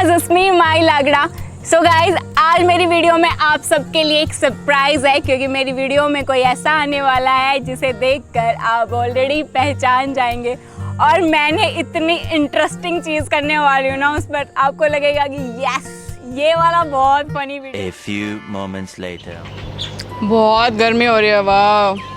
Guys, it's me my लागड़ा। So guys, आज मेरी वीडियो में आप सबके लिए एक सरप्राइज है, क्योंकि मेरी वीडियो में कोई ऐसा आने वाला है जिसे देखकर आप ऑलरेडी पहचान जाएंगे। और मैंने इतनी इंटरेस्टिंग चीज़ करने वाली हूँ ना उस पर, आपको लगेगा कि यस, ये वाला बहुत funny video. A few moments later. बहुत गर्मी हो रही है, वाह।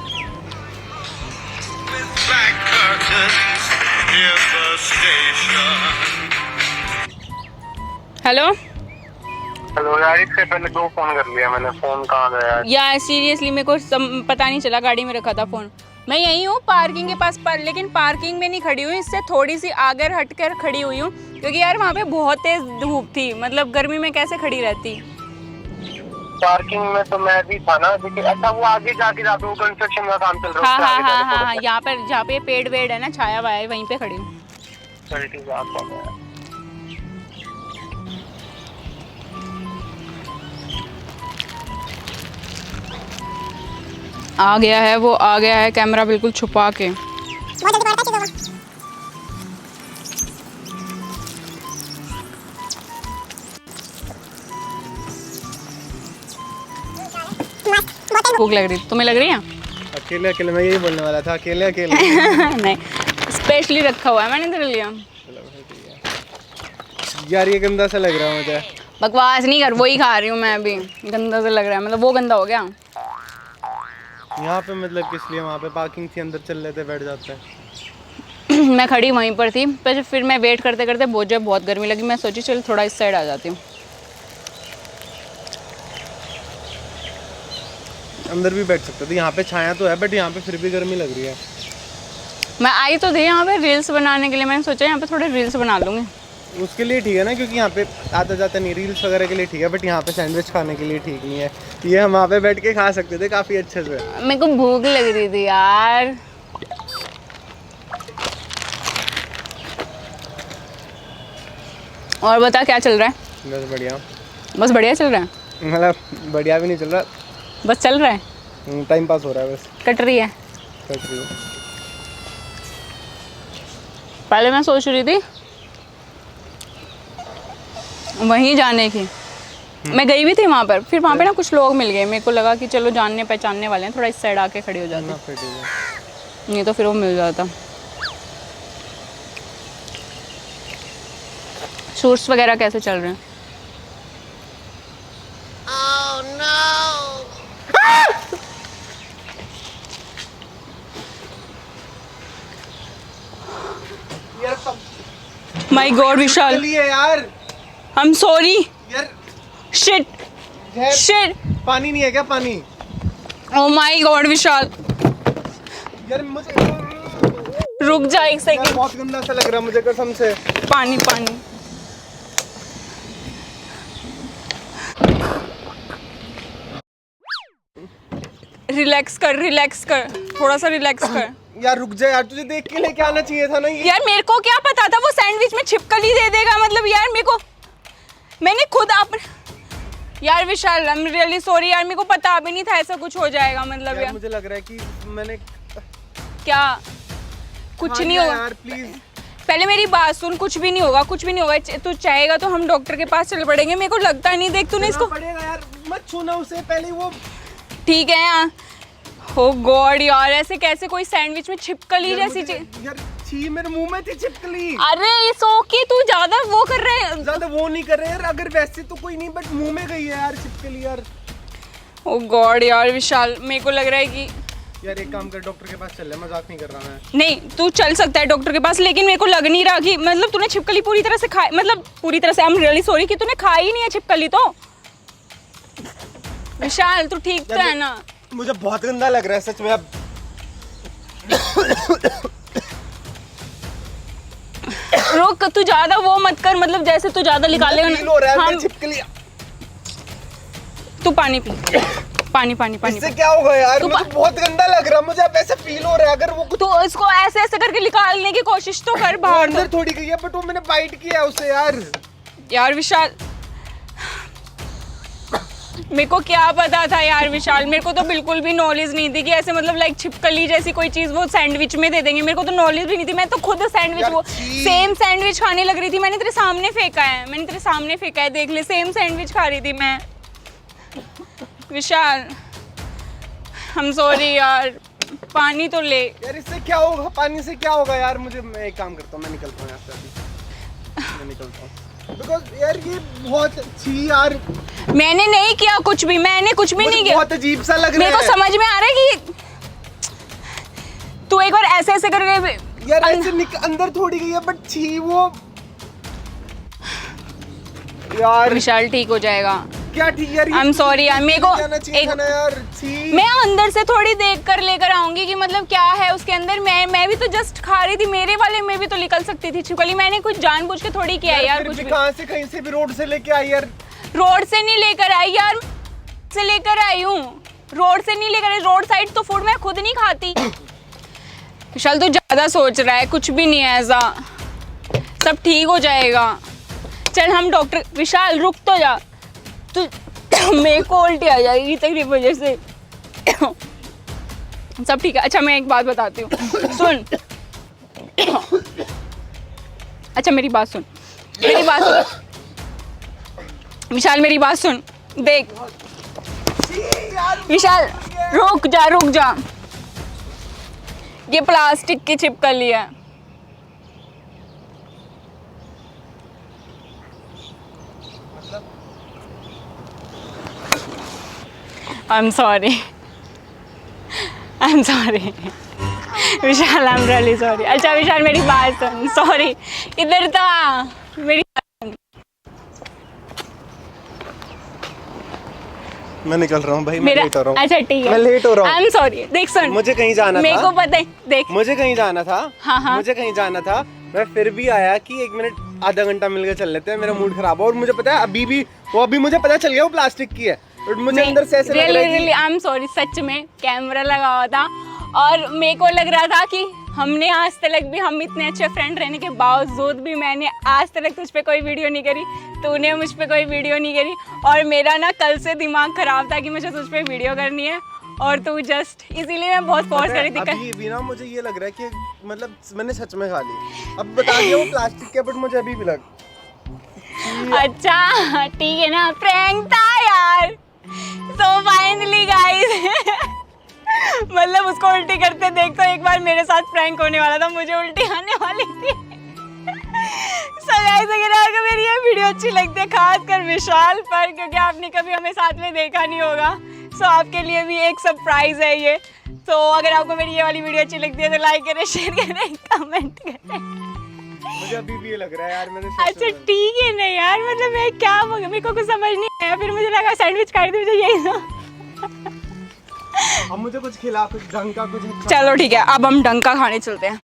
हेलो हेलो यार, इससे पहले 2 फोन कर लिया मैंने। फोन कहाँ गया यार? सीरियसली मेरे को पता नहीं चला, गाड़ी में रखा था फ़ोन। मैं यहीं हूँ पार्किंग के पास पर, लेकिन पार्किंग में नहीं खड़ी हुई, इससे थोड़ी सी आगे हटकर खड़ी हुई हूँ, क्योंकि यार वहाँ पे बहुत तेज़ धूप थी। मतलब गर्मी में कैसे खड़ी रहती। पार्किंग में तो मैं भी था ना। अच्छा, वो आगे जाके जहाँ पे वो कंस्ट्रक्शन का काम चल रहा है, हाँ, यहाँ पर जहाँ पे पेड़ वेड़ है ना, छाया हुआ है, वहीं पे खड़ी हूँ। चल ठीक है, आप आ गया है, वो आ गया है, कैमरा बिल्कुल छुपा के। भूख लग रही, तुम्हें लग रही है? अकेले अकेले मैं यही बोलने वाला था, अकेले अकेले नहीं, स्पेशली रखा हुआ है मैंने तेरे लिए। यार ये गंदा सा लग रहा है मुझे। बकवास नहीं कर, वही खा रही हूँ मैं अभी। गंदा सा लग रहा है, मतलब वो गंदा हो गया। यहाँ पे मतलब किस लिए? वहाँ पे पार्किंग थी, अंदर चल लेते बैठ जाते हैं। मैं खड़ी वहीं पर थी, पर फिर मैं वेट करते करते बहुत गर्मी लगी। मैं सोची चल थोड़ा इस साइड आ जाती हूँ। अंदर भी बैठ सकते थे, यहाँ पे छाया तो है, बट यहाँ पे फिर भी गर्मी लग रही है। मैं आई तो थी यहाँ पे रील्स बनाने के लिए, मैंने सोचा यहाँ पे थोड़े रील्स बना लूँगी। उसके लिए ठीक है ना, क्योंकि यहाँ पे आता जाता नहीं, रील्स वगैरह के लिए ठीक है, बट यहाँ पे सैंडविच खाने के लिए ठीक नहीं है। ये हम वहाँ पे बैठ के खा सकते थे काफ़ी अच्छे से। मेरे को भूख लग रही थी यार। और बता, क्या चल रहा है? बस बढ़िया। बस बढ़िया चल रहा है? मतलब बढ़िया भी नहीं चल रहा, बस चल रहा है, टाइम पास हो रहा है बस। कट रही है। कट रही है। पहले मैं सोच रही थी वहीं जाने की, मैं गई भी थी वहाँ पर, फिर वहाँ पे ना कुछ लोग मिल गए, मेरे को लगा कि चलो जानने पहचानने वाले हैं, थोड़ा इस साइड आके खड़ी हो जाती, नहीं तो फिर वो मिल जाता। शूट्स वगैरह कैसे चल रहे हैं? माय गॉड विशाल, यार आई एम सॉरी यार, शिट पानी नहीं है क्या? पानी। ओ माय गॉड विशाल, यार मुझे रुक जा एक सेकंड। बहुत गंदा सा लग रहा है मुझे कसम से। पानी पानी। रिलैक्स कर, थोड़ा सा रिलैक्स कर। यार रुक जा यार, तुझे देख के लेके आना चाहिए था ना ये। यार मेरे को क्या पता था वो सैंडविच में छिपकली दे देगा, मतलब यार मेरे को, मैंने खुद यार विशाल, आई एम रियली सॉरी यार, मेरे को पता भी नहीं था ऐसा कुछ हो जाएगा। मतलब यार मुझे लग रहा है कि मैंने क्या, कुछ नहीं होगा यार, प्लीज पहले मेरी बात सुन, कुछ भी नहीं होगा, कुछ भी नहीं होगा। तू चाहेगा तो हम डॉक्टर के पास चल पड़ेंगे। मेरे को लगता नहीं, देख तूने इसको पड़ेगा यार, मत छूना उसे पहले। वो ठीक है यार। ओ गॉड यार, ऐसे कैसे कोई सैंडविच में छिपकली जैसी चीज? यार छी, मेरे मुंह में थी छिपकली। अरे इट्स ओके, तू ज्यादा वो कर रहे है। ज्यादा वो नहीं कर रहे यार, अगर वैसे तो कोई नहीं, बट मुंह में गई है यार छिपकली यार। ओ गॉड यार विशाल, मेरे को लग रहा है कि यार एक काम कर, डॉक्टर के पास चल ले, मजाक नहीं कर रहा मैं। नहीं, तू चल सकता है डॉक्टर के पास, लेकिन मेरे को लग नहीं रहा कि मतलब तूने छिपकली पूरी तरह से खाई, मतलब पूरी तरह से, आई एम रियली सॉरी कि तूने खाई ही नहीं है छिपकली तो। विशाल तू ठीक तो है ना? मुझे बहुत गंदा लग रहा है सच में अब। रुक, तू ज्यादा वो मत कर, मतलब जैसे तू ज्यादा निकालेगा ना। छिपकली। तू पानी पी, पानी पानी पानी। इससे क्या होगा यार? मुझे बहुत गंदा लग रहा है, मुझे अब ऐसा फील हो रहा है। अगर वो तो इसको ऐसे ऐसे करके निकालने की कोशिश तो कर बाहर। अंदर थोड़ी गई है, बट वो मैंने बाइट किया उसे यार। यार विशाल मेरे को क्या पता था यार विशाल, मेरे को तो बिल्कुल भी नॉलेज नहीं थी कि ऐसे मतलब लाइक छिपकली जैसी कोई चीज़ वो सैंडविच में दे देंगे। मेरे को तो नॉलेज भी नहीं थी, मैं तो खुद सैंडविच वो सेम सैंडविच खाने लग रही थी। मैंने तेरे सामने फेंका है, देख ले, सेम सैंडविच खा रही थी मैं। विशाल आई एम सॉरी यार, पानी तो ले यार। इससे क्या होगा, पानी से क्या होगा यार? मैं एक काम करता हूँ, मैं निकलता हूँ यहाँ से अभी, मैं निकलता हूँ। बिकॉज़ यार ये बहुत अच्छी यार, मैंने नहीं किया कुछ भी, नहीं किया। बहुत अजीब सा लग रहा है। मेरे को समझ में आ रहा है कि तू एक बार ऐसे करके यार ऐसे अंदर थोड़ी गई है, बट छी वो यार। विशाल ठीक हो जाएगा। क्या ठीक यार? आई एम सॉरी यार, मेरे को यार मैं अंदर से थोड़ी देख कर लेकर आऊंगी कि मतलब क्या है उसके अंदर। मैं भी तो जस्ट खा रही थी, मेरे वाले में भी तो निकल सकती थी छिपकली। मैंने कुछ जानबूझ के थोड़ी किया यार कुछ भी। कहां से, कहीं से भी रोड से लेके आई यार? रोड से नहीं लेकर आई यार, से लेकर आई हूँ। रोड से नहीं लेकर आई, रोड साइड तो फूड मैं खुद नहीं खाती। विशाल तू ज्यादा सोच रहा है, कुछ भी नहीं है ऐसा, सब ठीक हो जाएगा। चल हम डॉक्टर, विशाल रुक तो जा तू, मेरे को उल्टी आ जाएगी तेरी वजह से। सब ठीक है। अच्छा मैं एक बात बताती हूँ, सुन। अच्छा मेरी बात सुन, विशाल मेरी बात सुन, देख विशाल रुक जा, ये प्लास्टिक की छिपकली है। I am sorry Vishal, I am really sorry. अच्छा विशाल मेरी बात सुन, सॉरी इधर था मेरी। मैं निकल रहा हूँ भाई, मैं लेट हो रहा हूँ। अच्छा ठीक है, मैं लेट हो रहा हूँ। I am sorry. देख सुन, मुझे कहीं जाना था, मेरे को पता है, देख मुझे कहीं जाना था। हाँ। मुझे कहीं जाना था, मैं फिर भी आया कि 1 मिनट आधा घंटा मिलकर चल लेते हैं। मेरा मूड खराब है और मुझे पता है अभी मुझे पता चल गया वो प्लास्टिक की है। और मुझे अंदर से ऐसे लग रहा है कि आई एम सॉरी, सच में कैमरा लगा हुआ था और मेरे को लग रहा था कि हमने आज तक भी, हम इतने अच्छे फ्रेंड रहने के बावजूद भी मैंने आज तक तुझ पे कोई वीडियो नहीं करी, तूने मुझ पे कोई वीडियो नहीं करी। और मेरा ना कल से दिमाग खराब था कि मुझे तुझ पे वीडियो करनी है और तू जस्ट, इसीलिए मैं बहुत फोर्स कर रही थी। अभी भी ना मुझे ये लग रहा है कि मतलब मैंने सच में खा ली। अब बता दिया वो प्लास्टिक के, बट मुझे अभी भी लग। अच्छा ठीक है ना, प्रैंक था यार। सो फाइनली गाइस, मतलब उसको उल्टी करते देख तो एक बार मेरे साथ प्रैंक होने वाला था, मुझे उल्टी आने वाली थी। सो गाइस अगर आपको मेरी ये वीडियो अच्छी लगती है, खासकर विशाल पर, क्योंकि आपने कभी हमें साथ में देखा नहीं होगा, सो आपके लिए भी एक सरप्राइज है ये। तो अगर आपको मेरी ये वाली वीडियो अच्छी लगती है तो लाइक करें, शेयर करें, कमेंट करें। मुझे अभी भी ये लग रहा है यार मैंने। अच्छा ठीक है ना यार, मतलब मैं क्या, मेरे को कुछ समझ नहीं आया, फिर मुझे लगा सैंडविच खा रही थी, मुझे यही था। अब मुझे कुछ खिला, कुछ ढंग का कुछ अच्छा। चलो ठीक है, अब हम ढंग का खाने चलते हैं।